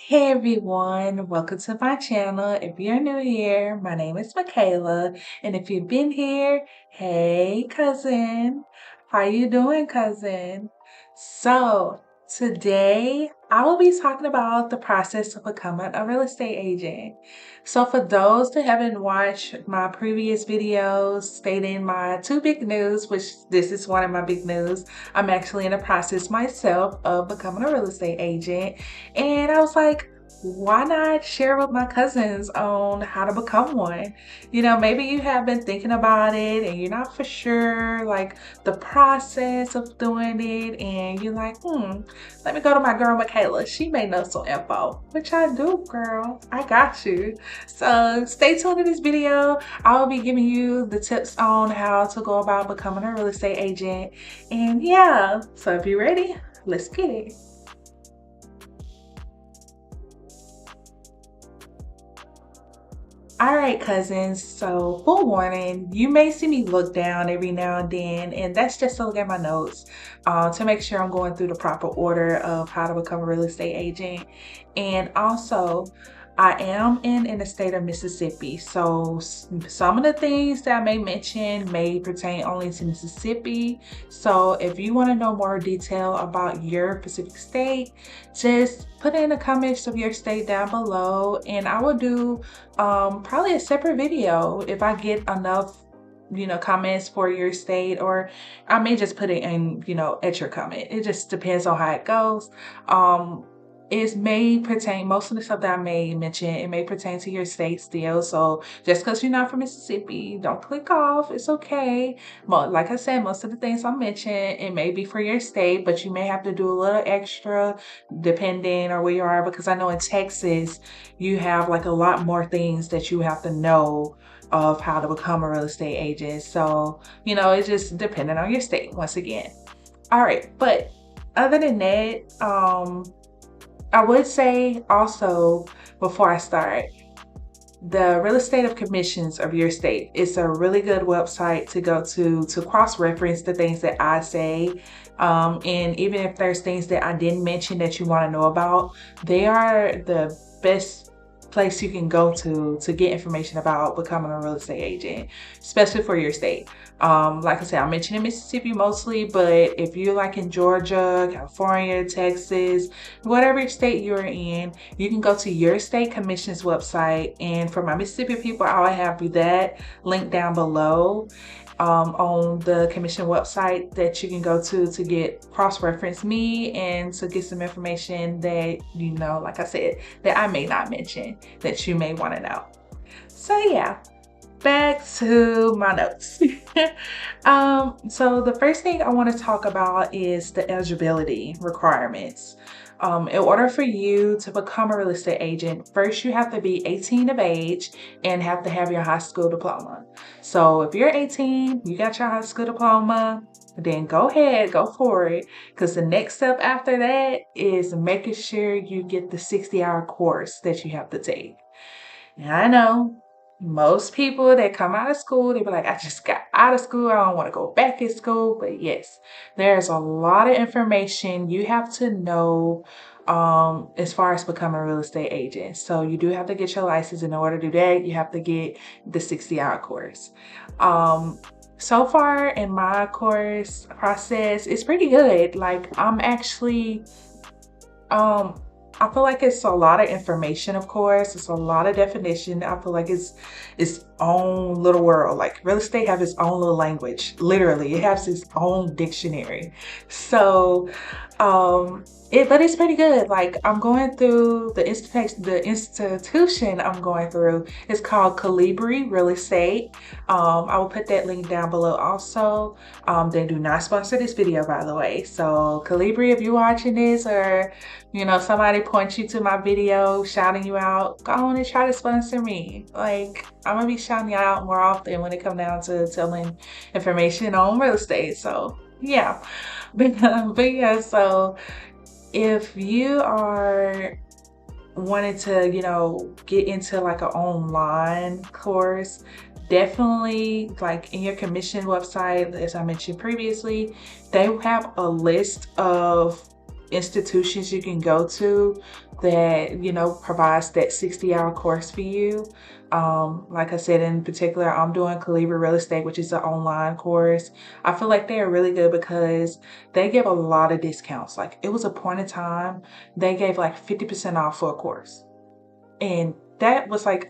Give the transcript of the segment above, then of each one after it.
Hey everyone, welcome to my channel. If you're new here, my name is Michaela, and if you've been here, hey cousin, how you doing, cousin? So today I will be talking about the process of becoming a real estate agent. So for those that haven't watched my previous videos stating my two big news, which this is one of my big news, I'm actually in the process myself of becoming a real estate agent. And I was like, why not share with my cousins on how to become one? Maybe you have been thinking about it and you're not for sure, like the process of doing it, and you're like, let me go to my girl Michaela. She may know some info, which I do, girl. I got you. So stay tuned to this video. I will be giving you the tips on how to go about becoming a real estate agent. And yeah, so if you're ready, let's get it. All right, cousins. So, full warning, you may see me look down every now and then, and that's just to look at my notes to make sure I'm going through the proper order of how to become a real estate agent. And also, I am in the state of Mississippi, so some of the things that I may mention may pertain only to Mississippi. So if you want to know more detail about your specific state, just put in the comments of your state down below, and I will do probably a separate video if I get enough comments for your state, or I may just put it in at your comment. It just depends on how it goes. It may pertain, most of the stuff that I may mention, it may pertain to your state still. So just because you're not from Mississippi, don't click off. It's okay. But like I said, most of the things I mentioned, it may be for your state, but you may have to do a little extra depending on where you are, because I know in Texas, you have like a lot more things that you have to know of how to become a real estate agent. So, it's just depending on your state once again. All right, but other than that, I would say also, before I start, the real estate of commissions of your state is a really good website to go to cross-reference the things that I say. And even if there's things that I didn't mention that you want to know about, they are the best place you can go to get information about becoming a real estate agent, especially for your state. Like I said, I'm mentioning Mississippi mostly, but if you're like in Georgia, California, Texas, whatever state you're in, you can go to your state commission's website. And for my Mississippi people, I'll have that link down below on the commission website that you can go to get cross-reference me and to get some information that, like I said, that I may not mention that you may want to know. So yeah, back to my notes. So the first thing I want to talk about is the eligibility requirements. In order for you to become a real estate agent, first you have to be 18 of age and have to have your high school diploma. So if you're 18, you got your high school diploma, then go ahead, go for it. Because the next step after that is making sure you get the 60-hour course that you have to take. Now I know most people that come out of school, they be like, I just got out of school, I don't want to go back in school. But yes, there's a lot of information you have to know as far as becoming a real estate agent. So you do have to get your license. In order to do that, you have to get the 60-hour course. So far in my course process, it's pretty good. Like I'm actually I feel like it's a lot of information, of course. It's a lot of definition. I feel like it's its own little world. Like real estate have its own little language. Literally, it has its own dictionary. So, but it's pretty good. Like I'm going through the institution I'm going through. It's called Colibri Real Estate. I will put that link down below also. They do not sponsor this video, by the way. So Colibri, if you're watching this, or somebody points you to my video shouting you out, go on and try to sponsor me. Like I'm gonna be shouting you out more often when it comes down to telling information on real estate. So yeah, but yeah, so if you are wanting to get into like an online course, definitely like in your commission website, as I mentioned previously, they have a list of institutions you can go to that, you know, provides that 60-hour course for you. Like I said, in particular, I'm doing Colibri Real Estate, which is an online course. I feel like they are really good because they give a lot of discounts. Like, it was a point in time, they gave like 50% off for a course. And that was like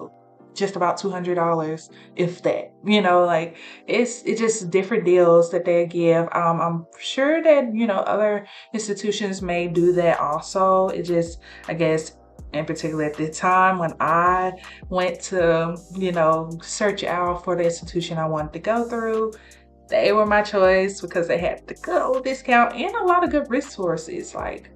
just about $200, if that, you know, like it's just different deals that they give. I'm sure that, you know, other institutions may do that also. It just, I guess, in particular at the time when I went to, you know, search out for the institution I wanted to go through, they were my choice because they had the good old discount and a lot of good resources. Like,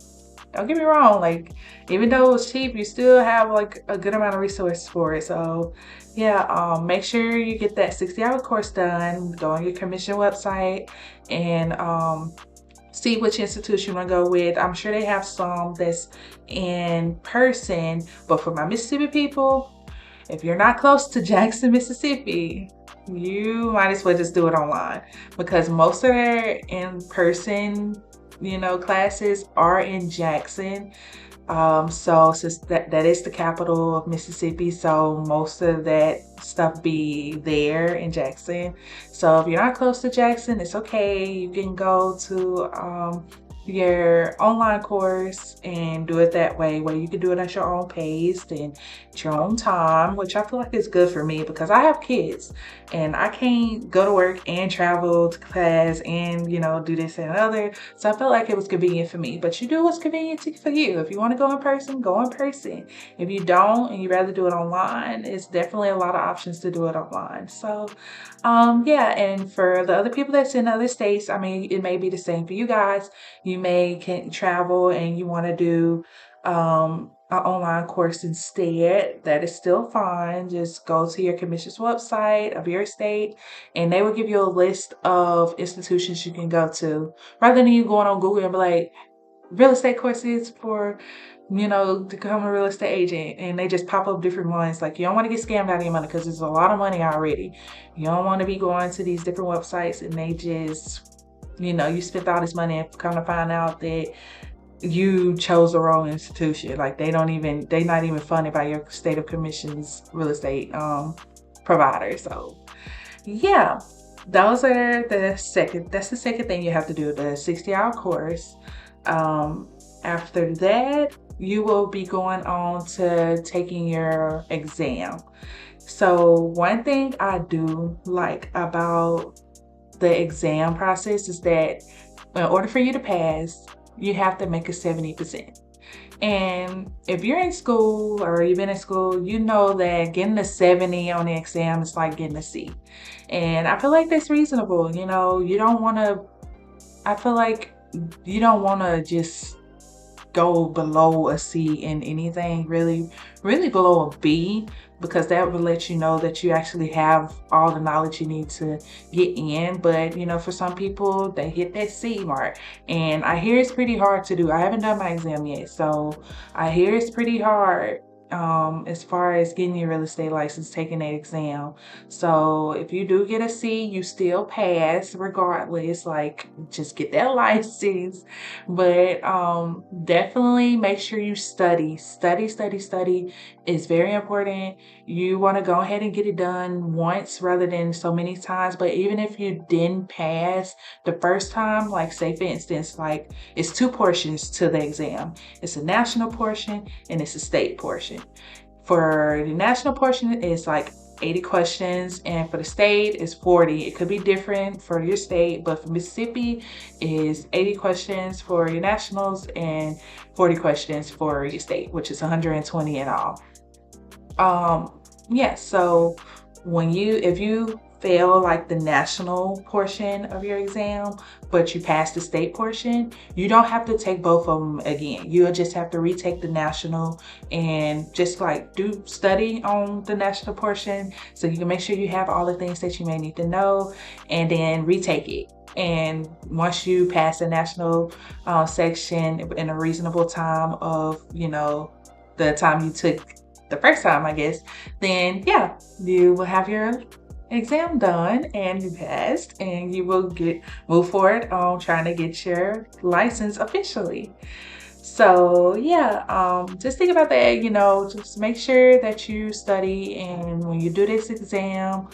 don't get me wrong, like, even though it's cheap, you still have like a good amount of resources for it. So yeah, make sure you get that 60-hour course done. Go on your commission website and see which institution you want to go with. I'm sure they have some that's in person, but for my Mississippi people, if you're not close to Jackson, Mississippi, you might as well just do it online, because most of their in-person, you know, classes are in Jackson. So since that is the capital of Mississippi, so most of that stuff be there in Jackson. So if you're not close to Jackson, it's okay. You can go to your online course and do it that way, where you can do it at your own pace and at your own time, which I feel like is good for me because I have kids and I can't go to work and travel to class and, you know, do this and other. So I felt like it was convenient for me, but you do what's convenient for you. If you want to go in person, go in person. If you don't and you rather do it online, it's definitely a lot of options to do it online. So yeah, and for the other people that's in other states, I mean, it may be the same for you guys. You can travel and you want to do an online course instead. That is still fine. Just go to your commission's website of your state and they will give you a list of institutions you can go to, rather than you going on Google and be like, real estate courses for, you know, to become a real estate agent, and they just pop up different ones. Like, you don't want to get scammed out of your money because there's a lot of money already. You don't want to be going to these different websites and they just, you know, you spent all this money and come to find out that you chose the wrong institution. Like, they're not even funded by your state of commission's real estate provider. So yeah, that's the second thing you have to do, the 60-hour course. After that, you will be going on to taking your exam. So one thing I do like about the exam process is that in order for you to pass, you have to make a 70%. And if you're in school or you've been in school, you know that getting a 70 on the exam is like getting a C. And I feel like that's reasonable. You know, I feel like you don't want to just go below a C in anything, really below a B, because that will let you know that you actually have all the knowledge you need to get in. But you know, for some people, they hit that C mark, and I hear it's pretty hard to do. I haven't done my exam yet, so I hear it's pretty hard as far as getting your real estate license, taking that exam. So if you do get a C, you still pass regardless. Like, just get that license. But definitely make sure you study is very important. You want to go ahead and get it done once rather than so many times. But even if you didn't pass the first time, like, say for instance, like, it's two portions to the exam. It's a national portion and it's a state portion. For the national portion, it's like 80 questions, and for the state it's 40. It could be different for your state, but for Mississippi is 80 questions for your nationals and 40 questions for your state, which is 120 in all. Yeah, so if you fail like the national portion of your exam, but you pass the state portion, you don't have to take both of them again. You'll just have to retake the national and just like do study on the national portion so you can make sure you have all the things that you may need to know, and then retake it. And once you pass the national section in a reasonable time of, you know, the time you took the first time, I guess, then yeah, you will have your exam done and you passed, and you will move forward on trying to get your license officially. So yeah, just think about that, just make sure that you study, and when you do this exam,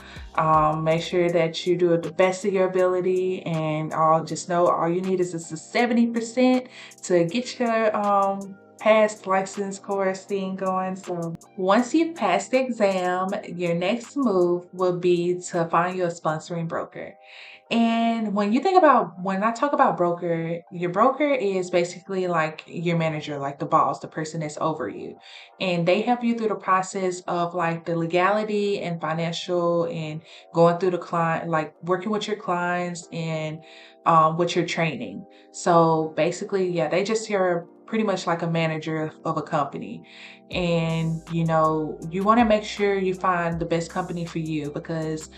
make sure that you do it the best of your ability, and just know all you need is just a 70% to get your past license course thing going. So once you pass the exam, your next move will be to find you a sponsoring broker. And when I talk about broker, your broker is basically like your manager, like the boss, the person that's over you. And they help you through the process of like the legality and financial and going through the client, like working with your clients and with your training. So basically, yeah, they just you're pretty much like a manager of a company. And you want to make sure you find the best company for you, because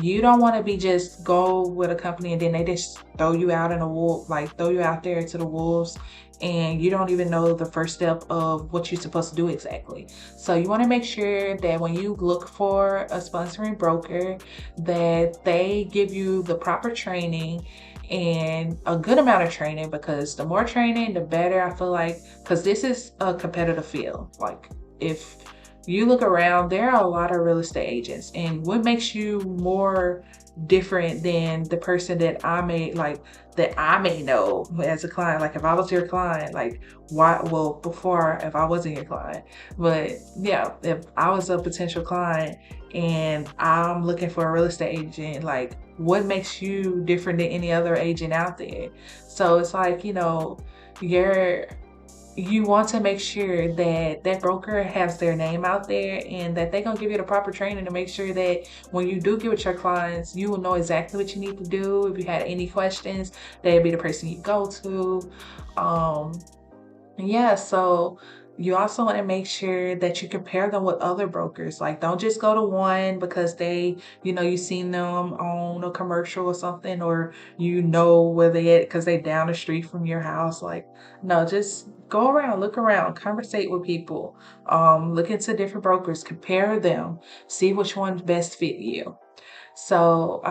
you don't want to be just go with a company and then they just throw you out in a wolf, like throw you out there to the wolves, and you don't even know the first step of what you're supposed to do exactly. So you want to make sure that when you look for a sponsoring broker, that they give you the proper training and a good amount of training, because the more training, the better, I feel like, because this is a competitive field. Like, if you look around, there are a lot of real estate agents, and what makes you more different than the person that I may know as a client. Like, if I was your client, like, why? Well, before, if I wasn't your client, but yeah, if I was a potential client and I'm looking for a real estate agent, like, what makes you different than any other agent out there? So it's like, you're you want to make sure that that broker has their name out there, and that they're going to give you the proper training to make sure that when you do get with your clients, you will know exactly what you need to do. If you had any questions, they'd be the person you go to. Um, yeah, so you also want to make sure that you compare them with other brokers. Like, don't just go to one because you've seen them on a commercial or something, or where they at because they down the street from your house. Like, no, just go around, look around, conversate with people, look into different brokers, compare them, see which one's best fit you. So,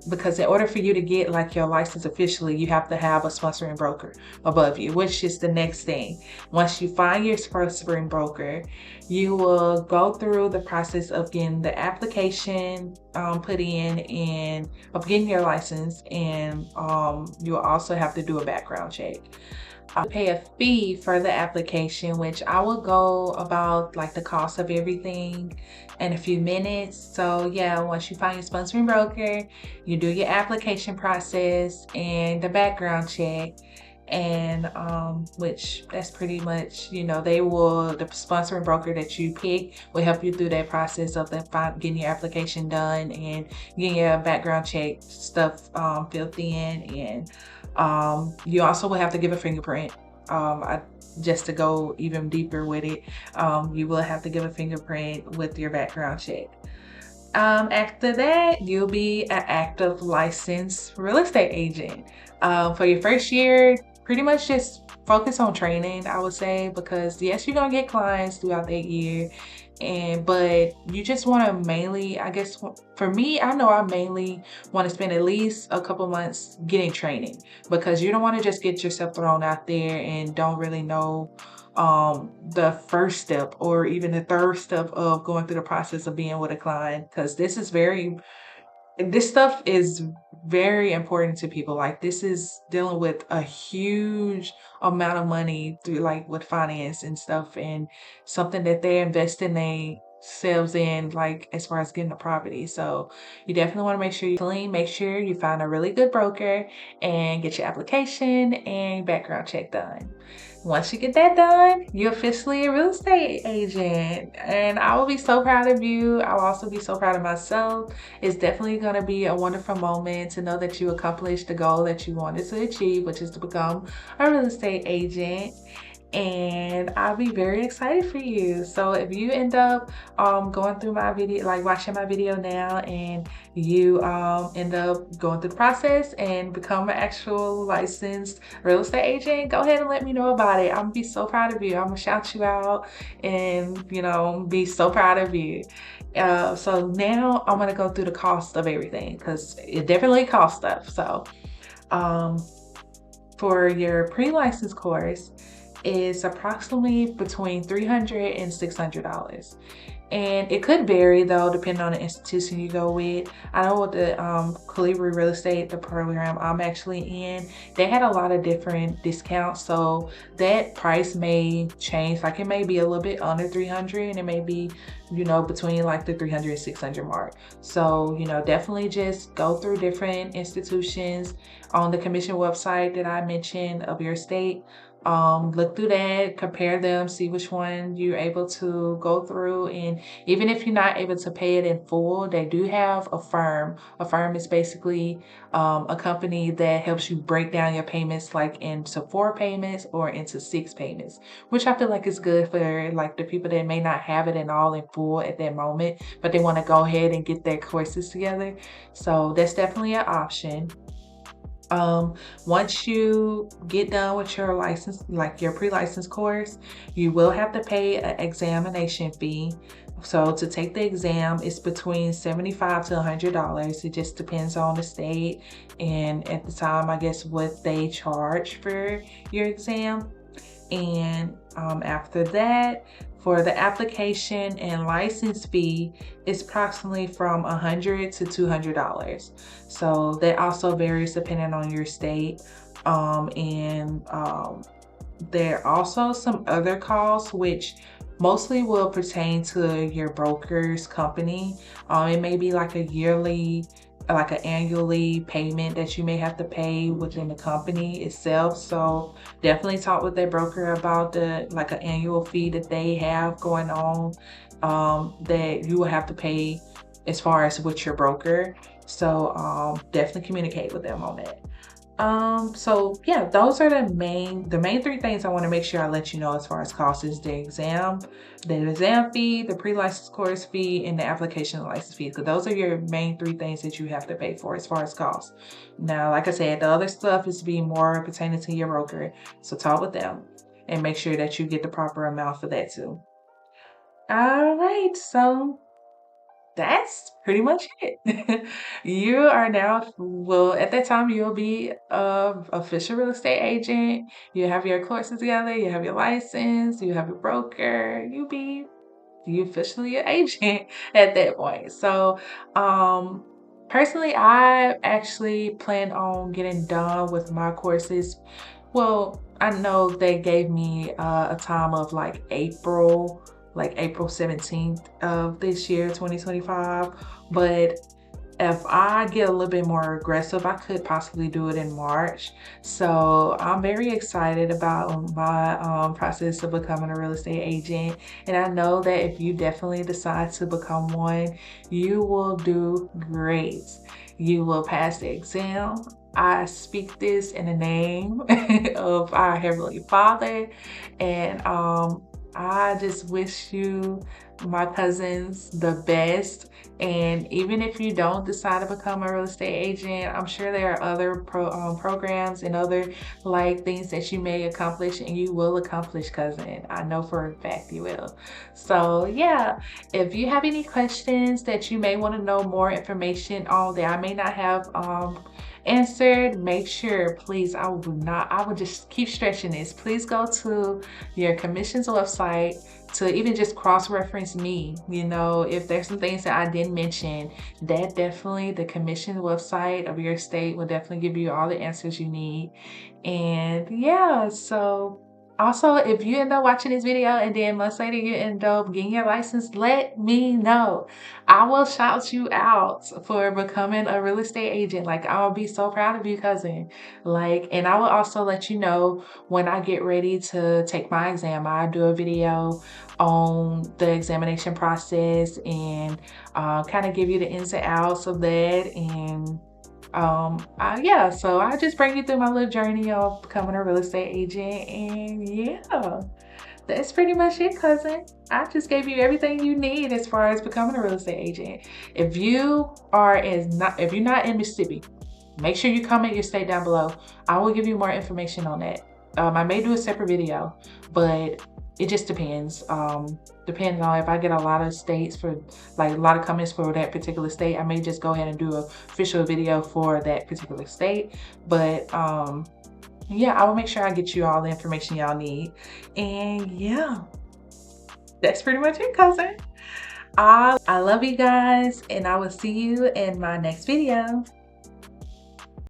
because in order for you to get like your license officially, you have to have a sponsoring broker above you, which is the next thing. Once you find your sponsoring broker, you will go through the process of getting the application put in and of getting your license, and you'll also have to do a background check. I'll pay a fee for the application, which I will go about like the cost of everything in a few minutes. So yeah, once you find your sponsoring broker, you do your application process and the background check, and which that's pretty much, the sponsoring broker that you pick will help you through that process of getting your application done and getting your background check stuff filled in. And you also will have to give a fingerprint. Just to go even deeper with it, you will have to give a fingerprint with your background check. After that, you'll be an active licensed real estate agent. For your first year, pretty much just focus on training, I would say, because yes, you're gonna get clients throughout that year, but you just want to mainly, I guess, for me, I know I mainly want to spend at least a couple months getting training, because you don't want to just get yourself thrown out there and don't really know the first step or even the third step of going through the process of being with a client, because this stuff is very important to people. Like, this is dealing with a huge amount of money through, like, with finance and stuff, and something that they invest in themselves in, like, as far as getting a property. So you definitely want to make sure you clean, make sure you find a really good broker and get your application and background check done. Once you get that done, you're officially a real estate agent. And I will be so proud of you. I will also be so proud of myself. It's definitely going to be a wonderful moment to know that you accomplished the goal that you wanted to achieve, which is to become a real estate agent. And I'll be very excited for you. So if you end up going through my video, like watching my video now, and you end up going through the process and become an actual licensed real estate agent, go ahead and let me know about it. I'm gonna be so proud of you. I'm gonna shout you out and be so proud of you. So now I'm gonna go through the cost of everything, because it definitely costs stuff. So for your pre-license course, is approximately between $300 and $600. And it could vary though, depending on the institution you go with. I know with the Colibri real estate, the program I'm actually in, they had a lot of different discounts. So that price may change. Like it may be a little bit under 300 and it may be, you know, between like the 300 and 600 mark. So, you know, definitely just go through different institutions on the commission website that I mentioned of your state. Look through that, compare them, see which one you're able to go through. And even if you're not able to pay it in full, they do have a firm. A firm is basically a company that helps you break down your payments like into 4 payments or into 6 payments, which I feel like is good for like the people that may not have it in all in full at that moment, but they want to go ahead and get their courses together. So that's definitely an option. Once you get done with your license, like your pre-license course, you will have to pay an examination fee. So to take the exam, it's between $75 to $100. It just depends on the state and at the time, I guess, what they charge for your exam. And after that, for the application and license fee, it's approximately from $100 to $200. So that also varies depending on your state. There are also some other costs which mostly will pertain to your broker's company. It may be like a yearly, like an annually payment that you may have to pay within the company itself. So definitely talk with their broker about the like an annual fee that they have going on that you will have to pay as far as with your broker. So definitely communicate with them on that. So yeah, those are the main 3 things I want to make sure I let you know as far as costs is the exam fee, the pre-license course fee, and the application and license fee. Because those are your main 3 things that you have to pay for as far as costs. Now, like I said, the other stuff is be more pertaining to your broker. So talk with them and make sure that you get the proper amount for that too. All right, so that's pretty much it. You are now, well, at that time, you'll be a official real estate agent. You have your courses together, you have your license, you have your broker, you officially an agent at that point. So, personally, I actually plan on getting done with my courses. Well, I know they gave me a time of like April 17th of this year, 2025. But if I get a little bit more aggressive, I could possibly do it in March. So I'm very excited about my process of becoming a real estate agent. And I know that if you definitely decide to become one, you will do great. You will pass the exam. I speak this in the name of our Heavenly Father. And I just wish you, my cousins, the best. And even if you don't decide to become a real estate agent, I'm sure there are other programs and other like things that you may accomplish, and you will accomplish, cousin. I know for a fact you will. So yeah, if you have any questions that you may want to know more information on that I may not have answered, make sure, please, I would just keep stretching this. Please go to your commission's website to even just cross-reference me. You know, if there's some things that I didn't mention, that definitely the commission website of your state will definitely give you all the answers you need. And yeah, so also, if you end up watching this video and then months later you end up getting your license, let me know. I will shout you out for becoming a real estate agent. Like, I'll be so proud of you, cousin. Like, and I will also let you know when I get ready to take my exam. I do a video on the examination process and kind of give you the ins and outs of that. And yeah, so I just bring you through my little journey of becoming a real estate agent. And yeah, that's pretty much it, cousin. I just gave you everything you need as far as becoming a real estate agent. If you're not in Mississippi, make sure you comment your state down below. I will give you more information on that. I may do a separate video, but it just depends. Depending on if I get a lot of states for, like a lot of comments for that particular state, I may just go ahead and do an official video for that particular state. But Yeah, I will make sure I get you all the information y'all need. And yeah, that's pretty much it, cousin. I love you guys, and I will see you in my next video.